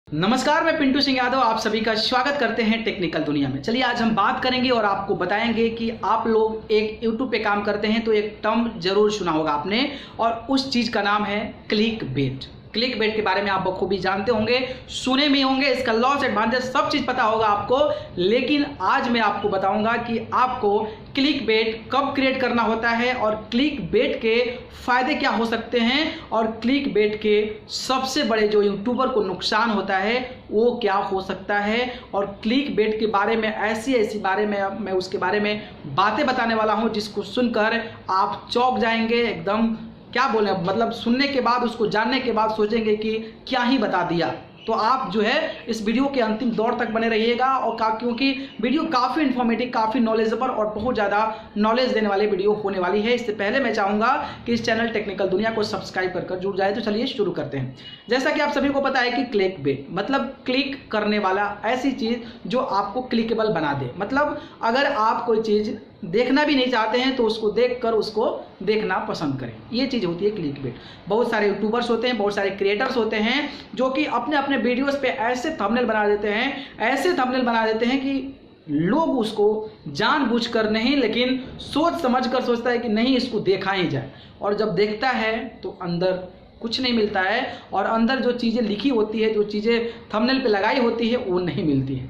नमस्कार, मैं पिंटू सिंह यादव आप सभी का स्वागत करते हैं टेक्निकल दुनिया में। चलिए आज हम बात करेंगे और आपको बताएंगे कि आप लोग एक YouTube पे काम करते हैं तो एक टर्म जरूर सुना होगा आपने, और उस चीज़ का नाम है क्लिक बेट। क्लिक बेट के बारे में आप बखूबी जानते होंगे, सुने भी होंगे, इसका लॉस एडवांटेज सब चीज़ पता होगा आपको। लेकिन आज मैं आपको बताऊंगा कि आपको क्लिक बेट कब क्रिएट करना होता है और क्लिक बेट के फायदे क्या हो सकते हैं, और क्लिक बेट के सबसे बड़े जो यूट्यूबर को नुकसान होता है वो क्या हो सकता है। और क्लिक बेट के बारे में ऐसी बारे में मैं उसके बारे में बातें बताने वाला हूं जिसको सुनकर आप चौंक जाएंगे, एकदम क्या बोले, मतलब सुनने के बाद, उसको जानने के बाद सोचेंगे कि क्या ही बता दिया। तो आप जो है इस वीडियो के अंतिम दौर तक बने रहिएगा, और क्योंकि वीडियो काफ़ी इन्फॉर्मेटिव, काफ़ी नॉलेजेबल और बहुत ज़्यादा नॉलेज देने वाली वीडियो होने वाली है। इससे पहले मैं चाहूँगा कि इस चैनल टेक्निकल दुनिया को सब्सक्राइब कर जुड़ जाए। तो चलिए शुरू करते हैं। जैसा कि आप सभी को पता है कि क्लिक बेट मतलब क्लिक करने वाला ऐसी चीज़ जो आपको क्लिकेबल बना दे। मतलब अगर आप कोई चीज़ देखना भी नहीं चाहते हैं तो उसको देखकर उसको देखना पसंद करें, ये चीज़ होती है क्लिक बेट। बहुत सारे यूट्यूबर्स होते हैं, बहुत सारे क्रिएटर्स होते हैं जो कि अपने अपने वीडियोस पे ऐसे थंबनेल बना देते हैं, ऐसे थंबनेल बना देते हैं कि लोग उसको जानबूझकर नहीं लेकिन सोच समझकर सोचता है कि नहीं इसको देखा ही जाए, और जब देखता है तो अंदर कुछ नहीं मिलता है, और अंदर जो चीज़ें लिखी होती है, जो चीज़ें थंबनेल पे लगाई होती है वो नहीं मिलती है।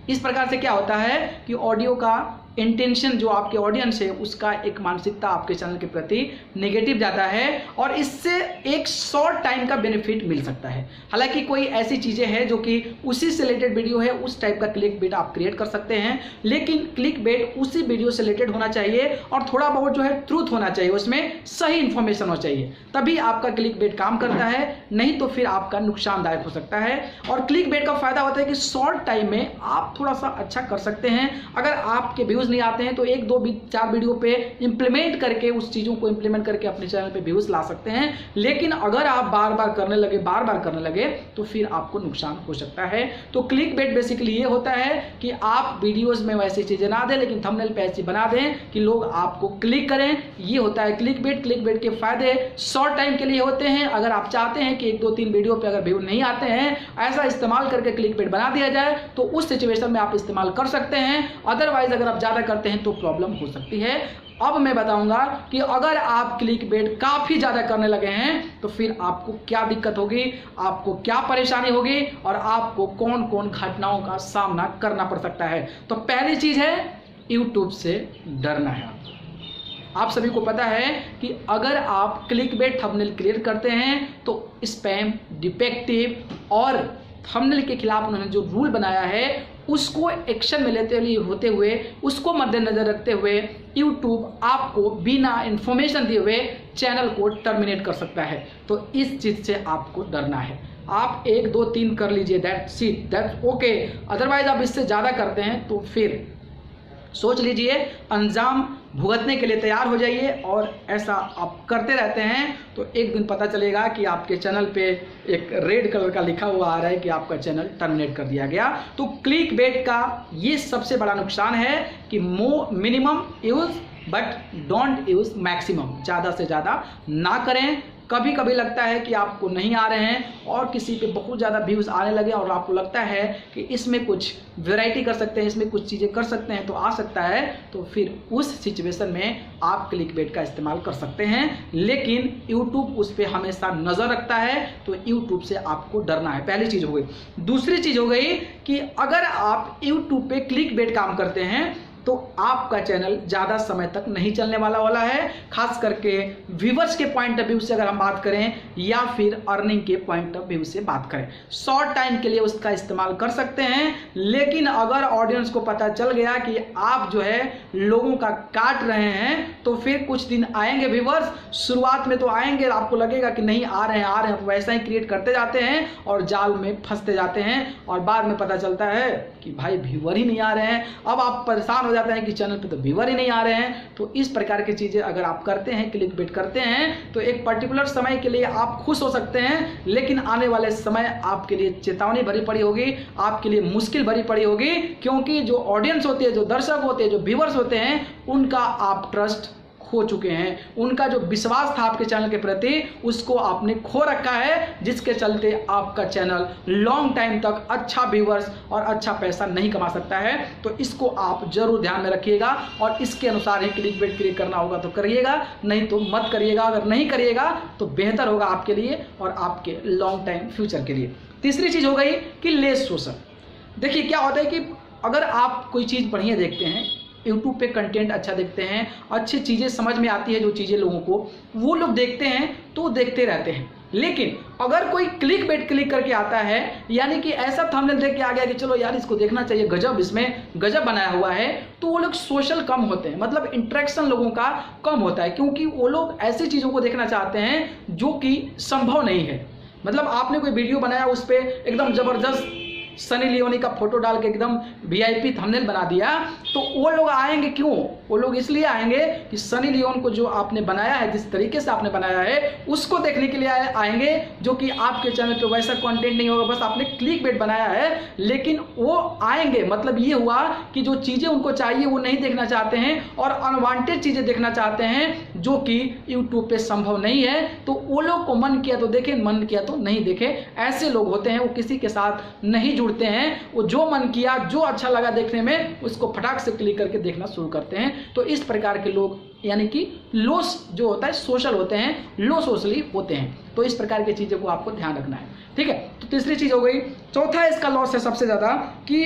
इस प्रकार से क्या होता है कि ऑडियो का इंटेंशन, जो आपके ऑडियंस है उसका एक मानसिकता आपके चैनल के प्रति नेगेटिव जाता है, और इससे एक शॉर्ट टाइम का बेनिफिट मिल सकता है। हालांकि कोई ऐसी चीज़ें हैं जो कि उसी से रिलेटेड वीडियो है, उस टाइप का क्लिक बेट आप क्रिएट कर सकते हैं, लेकिन क्लिक बेट उसी वीडियो से रिलेटेड होना चाहिए और थोड़ा बहुत जो है ट्रूथ होना चाहिए, उसमें सही इंफॉर्मेशन होना चाहिए, तभी आपका क्लिक बेट काम करता है, नहीं तो फिर आपका नुकसानदायक हो सकता है। और क्लिक बेट का फायदा होता है कि शॉर्ट टाइम में आप थोड़ा सा अच्छा कर सकते हैं। अगर आपके व्यूज नहीं आते हैं तो एक दो 4 वीडियो पे इंप्लीमेंट करके, उस चीज़ों को इंप्लीमेंट करके अपने चैनल पे व्यूज ला सकते हैं। लेकिन अगर आप बार बार करने लगे तो फिर आपको नुकसान हो सकता है। तो क्लिक बेट बेसिकली ये होता है कि आप वीडियोस में वैसी चीज़ें ना दें लेकिन थंबनेल पे ऐसी बना दें कि लोग आपको क्लिक करें, ये होता है क्लिक बेट। क्लिक बेट के फायदे शॉर्ट टाइम के लिए होते हैं। अगर आप चाहते हैं कि 1 2 3 वीडियो पे अगर व्यू नहीं आते हैं, ऐसा इस्तेमाल करके क्लिक बेट बना दिया जाए तो उस सिचुएशन में आप इस्तेमाल कर सकते हैं। अदरवाइज अगर आप ज़्यादा करते हैं तो प्रॉब्लम हो सकती है। अब मैं बताऊंगा कि अगर आप क्लिक बेट काफी ज्यादा करने लगे हैं तो फिर आपको क्या दिक्कत होगी, आपको क्या परेशानी होगी, और आपको कौन कौन घटनाओं का सामना करना पड़ सकता है। तो पहली चीज है यूट्यूब से डरना है। आप सभी को पता है कि अगर आप क्लिक बेट थंबनेल क्रिएट करते हैं तो स्पैम, डिफेक्टिव और थंबनेल के खिलाफ उन्होंने जो रूल बनाया है उसको एक्शन में लेते होते हुए, उसको मद्देनजर रखते हुए यूट्यूब आपको बिना इंफॉर्मेशन दिए हुए चैनल को टर्मिनेट कर सकता है। तो इस चीज़ से आपको डरना है। आप 1 2 3 कर लीजिए, that's it, that's okay. Otherwise आप इससे ज़्यादा करते हैं तो फिर सोच लीजिए, अंजाम भुगतने के लिए तैयार हो जाइए। और ऐसा आप करते रहते हैं तो एक दिन पता चलेगा कि आपके चैनल पे एक रेड कलर का लिखा हुआ आ रहा है कि आपका चैनल टर्मिनेट कर दिया गया। तो क्लिक बेट का ये सबसे बड़ा नुकसान है कि minimum use but don't use maximum. ज़्यादा से ज़्यादा ना करें। कभी कभी लगता है कि आपको नहीं आ रहे हैं और किसी पे बहुत ज़्यादा व्यूज़ आने लगे और आपको लगता है कि इसमें कुछ वैरायटी कर सकते हैं, इसमें कुछ चीज़ें कर सकते हैं तो आ सकता है, तो फिर उस सिचुएशन में आप क्लिक बेट का इस्तेमाल कर सकते हैं। लेकिन यूट्यूब उस पर हमेशा नज़र रखता है, तो यूट्यूब से आपको डरना है। पहली चीज़ हो गई। दूसरी चीज़ हो गई कि अगर आप यूट्यूब पे क्लिक बेट काम करते हैं तो आपका चैनल ज़्यादा समय तक नहीं चलने वाला है। खास करके व्यूवर्स के पॉइंट ऑफ व्यू से अगर हम बात करें या फिर अर्निंग के पॉइंट ऑफ व्यू से बात करें, शॉर्ट टाइम के लिए उसका इस्तेमाल कर सकते हैं। लेकिन अगर ऑडियंस को पता चल गया कि आप जो है लोगों का काट रहे हैं तो फिर कुछ दिन आएंगे व्यूवर्स, शुरुआत में तो आएंगे, आपको लगेगा कि नहीं आ रहे हैं, तो वैसा ही क्रिएट करते जाते हैं और जाल में फंसते जाते हैं, और बाद में पता चलता है कि भाई व्यूवर ही नहीं आ रहे हैं। अब आप परेशान हो जाते हैं कि चैनल पे तो व्यूवर ही नहीं आ रहे हैं। तो इस प्रकार की चीज़ें अगर आप करते हैं, क्लिक बेट करते हैं, तो एक पर्टिकुलर समय के लिए आप खुश हो सकते हैं, लेकिन आने वाले समय आपके लिए चेतावनी भरी पड़ी होगी, आपके लिए मुश्किल भरी पड़ी होगी। क्योंकि जो ऑडियंस होती है, जो दर्शक होते हैं, जो व्यूवर्स होते हैं, उनका आप ट्रस्ट खो चुके हैं। उनका जो विश्वास था आपके चैनल के प्रति उसको आपने खो रखा है, जिसके चलते आपका चैनल लॉन्ग टाइम तक अच्छा व्यूअर्स और अच्छा पैसा नहीं कमा सकता है। तो इसको आप जरूर ध्यान में रखिएगा और इसके अनुसार ही क्लिकबेट क्लिक करना होगा तो करिएगा, नहीं तो मत करिएगा। अगर नहीं करिएगा तो बेहतर होगा आपके लिए और आपके लॉन्ग टाइम फ्यूचर के लिए। तीसरी चीज हो गई कि लेस सोशल। देखिए क्या होता है कि अगर आप कोई चीज़ बढ़िया देखते हैं, यूट्यूब पे कंटेंट अच्छा देखते हैं, अच्छी चीज़ें समझ में आती है, जो चीज़ें लोगों को वो लोग देखते हैं तो देखते रहते हैं। लेकिन अगर कोई क्लिक करके आता है, यानी कि ऐसा थंबनेल देख के आ गया कि चलो यार इसको देखना चाहिए, गजब इसमें गजब बनाया हुआ है, तो वो लोग सोशल कम होते हैं, मतलब इंटरेक्शन लोगों का कम होता है, क्योंकि वो लोग ऐसी चीज़ों को देखना चाहते हैं जो कि संभव नहीं है। मतलब आपने कोई वीडियो बनाया, उस पर एकदम ज़बरदस्त सनी लियोनी का फोटो डाल के एकदम वीआईपी थंबनेल बना दिया, तो वो लोग आएंगे क्यों? वो लोग इसलिए आएंगे कि सनी लियोन को जो आपने बनाया है, जिस तरीके से आपने बनाया है, उसको देखने के लिए आएंगे, जो कि आपके चैनल पे वैसा कंटेंट नहीं होगा, बस आपने क्लिकबेट बनाया है। लेकिन वो आएंगे, मतलब ये हुआ कि जो चीज़ें उनको चाहिए वो नहीं देखना चाहते हैं और अनवांटेड चीज़ें देखना चाहते हैं, जो कि यूट्यूब पे संभव नहीं है। तो वो लोग को मन किया तो देखें, मन किया तो नहीं देखें, ऐसे लोग होते हैं। वो किसी के साथ नहीं जुड़ते हैं, वो जो मन किया, जो अच्छा लगा देखने में, उसको फटाक से क्लिक करके देखना शुरू करते हैं। तो इस प्रकार के लोग यानी कि लो जो होता है सोशल होते हैं, लो सोशली होते हैं। तो इस प्रकार की चीज़ों को आपको ध्यान रखना है, ठीक है। तो तीसरी चीज़ हो गई। चौथा इसका लॉस है सबसे ज़्यादा कि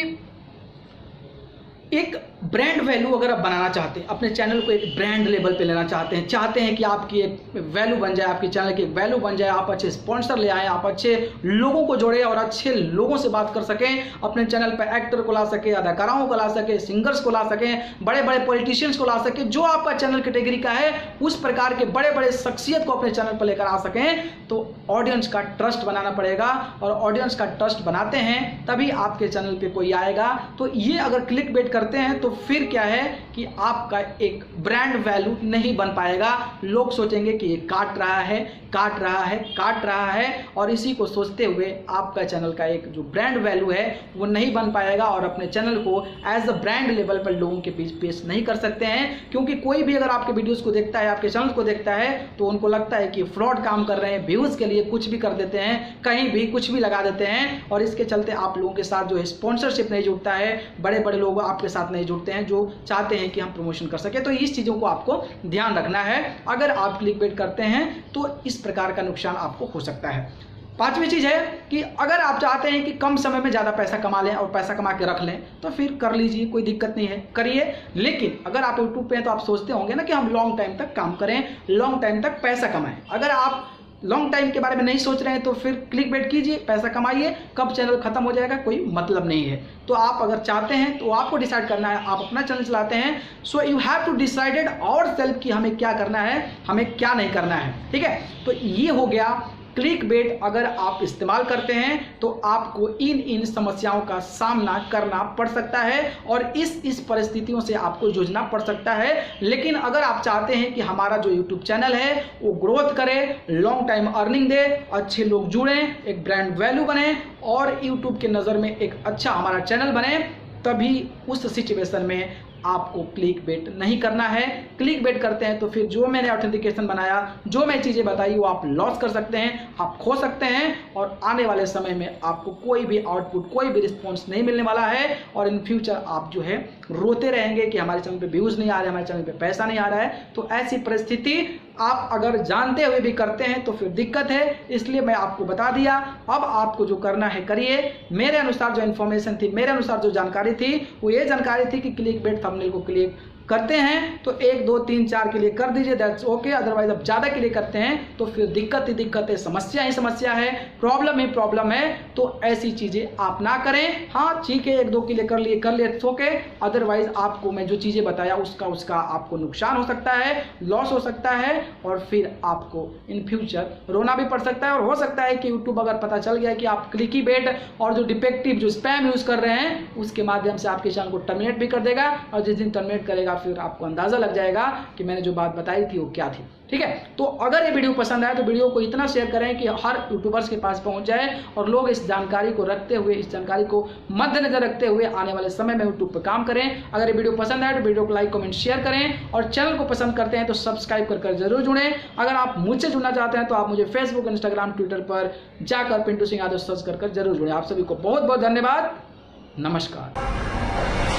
एक ब्रांड वैल्यू अगर आप बनाना चाहते हैं, अपने चैनल को एक ब्रांड लेवल पे लेना चाहते हैं कि आपकी एक वैल्यू बन जाए, आपके चैनल की एक वैल्यू बन जाए, आप अच्छे स्पॉन्सर ले आए, आप अच्छे लोगों को जोड़े और अच्छे लोगों से बात कर सकें, अपने चैनल पे एक्टर को ला सके, अदाकाराओं को ला सके, सिंगर्स को ला सकें, बड़े बड़े पॉलिटिशियंस को ला सके, जो आपका चैनल कैटेगरी का है उस प्रकार के बड़े बड़े शख्सियत को अपने चैनल पर लेकर आ सकें। तो ऑडियंस का ट्रस्ट बनाना पड़ेगा और ऑडियंस का ट्रस्ट बनाते हैं तभी आपके चैनल पे कोई आएगा। तो ये अगर क्लिकबेट करते हैं तो फिर क्या है कि आपका एक ब्रांड वैल्यू नहीं बन पाएगा। लोग सोचेंगे कि ये काट रहा है और इसी को सोचते हुए आपका चैनल का एक जो ब्रांड वैल्यू है वो नहीं बन पाएगा और अपने चैनल को एज अ ब्रांड लेवल पर लोगों के बीच पेश नहीं कर सकते हैं। क्योंकि कोई भी अगर आपके वीडियोस को देखता है, आपके चैनल को देखता है, तो उनको लगता है कि फ्रॉड काम कर रहे हैं, व्यूज़ के लिए कुछ भी कर देते हैं, कहीं भी कुछ भी लगा देते हैं और इसके चलते आप लोगों के साथ जो है स्पॉन्सरशिप नहीं जुड़ता है, बड़े बड़े लोग आपके साथ नहीं जुड़ते हैं जो चाहते हैं कि हम प्रमोशन कर सके। तो इस चीज़ों को आपको ध्यान रखना है। अगर आप क्लिकबेट करते हैं तो इस प्रकार का नुकसान आपको हो सकता है। पांचवी चीज़ है कि अगर आप चाहते हैं कि कम समय में ज़्यादा पैसा कमा लें और पैसा कमा के रख लें तो फिर कर लीजिए, कोई दिक्कत नहीं है, करिए। लेकिन अगर आप यूट्यूब पे हैं तो आप सोचते होंगे ना कि हम लॉन्ग टाइम तक काम करें, लॉन्ग टाइम तक पैसा कमाएं। अगर आप लॉन्ग टाइम के बारे में नहीं सोच रहे हैं तो फिर क्लिकबेट कीजिए, पैसा कमाइए, कब चैनल खत्म हो जाएगा कोई मतलब नहीं है। तो आप अगर चाहते हैं तो आपको डिसाइड करना है, आप अपना चैनल चलाते हैं, so you have to decided ourself कि हमें क्या करना है, हमें क्या नहीं करना है, ठीक है। तो ये हो गया क्लिकबेट। अगर आप इस्तेमाल करते हैं तो आपको इन समस्याओं का सामना करना पड़ सकता है और इस परिस्थितियों से आपको जूझना पड़ सकता है। लेकिन अगर आप चाहते हैं कि हमारा जो यूट्यूब चैनल है वो ग्रोथ करे, लॉन्ग टाइम अर्निंग दे, अच्छे लोग जुड़ें, एक ब्रांड वैल्यू बने और यूट्यूब के नज़र में एक अच्छा हमारा चैनल बने, तभी उस सिचुएशन में आपको क्लिकबेट नहीं करना है। क्लिकबेट करते हैं तो फिर जो मैंने ऑथेंटिकेशन बनाया, जो मैं चीज़ें बताई, वो आप लॉस कर सकते हैं, आप खो सकते हैं और आने वाले समय में आपको कोई भी आउटपुट, कोई भी रिस्पॉन्स नहीं मिलने वाला है और इन फ्यूचर आप जो है रोते रहेंगे कि हमारे चैनल पे व्यूज़ नहीं आ रहे, हमारे चैनल पे पैसा नहीं आ रहा है। तो ऐसी परिस्थिति आप अगर जानते हुए भी करते हैं तो फिर दिक्कत है। इसलिए मैं आपको बता दिया, अब आपको जो करना है करिए। मेरे अनुसार जो इन्फॉर्मेशन थी, मेरे अनुसार जो जानकारी थी, वो ये जानकारी थी कि क्लिकबेट थंबनेल को क्लिक करते हैं तो 1 2 3 4 के लिए कर दीजिए, दैट्स ओके। अदरवाइज अब ज़्यादा के लिए करते हैं तो फिर दिक्कत ही दिक्कत है, समस्या ही समस्या है, प्रॉब्लम ही प्रॉब्लम है। तो ऐसी चीज़ें आप ना करें। हाँ ठीक है, 1 2 के लिए कर लिए ओके। अदरवाइज आपको मैं जो चीज़ें बताया उसका आपको नुकसान हो सकता है, लॉस हो सकता है और फिर आपको इन फ्यूचर रोना भी पड़ सकता है। और हो सकता है कि यूट्यूब अगर पता चल गया कि आप क्लिकबेट और जो डिफेक्टिव जो स्पैम यूज़ कर रहे हैं उसके माध्यम से आपके चैनल को टर्मिनेट भी कर देगा और जिस दिन टर्मिनेट करेगा फिर आपको अंदाज़ा लग जाएगा कि मैंने जो बात बताई थी वो क्या थी। ठीक है, तो अगर ये वीडियो पसंद आए तो वीडियो को इतना शेयर करें कि हर यूट्यूबर्स के पास पहुंच जाए और लोग इस जानकारी को रखते हुए, इस जानकारी को मद्देनजर रखते हुए आने वाले समय में यूट्यूब पर काम करें। अगर ये वीडियो पसंद आए तो वीडियो को लाइक, कमेंट, शेयर करें और चैनल को पसंद करते हैं तो सब्सक्राइब कर जरूर जुड़ें। अगर आप मुझसे जुड़ना चाहते हैं तो आप मुझे फेसबुक, इंस्टाग्राम, ट्विटर पर जाकर पिंटू सिंह यादव सर्च कर जरूर जुड़ें। आप सभी को बहुत बहुत धन्यवाद। नमस्कार।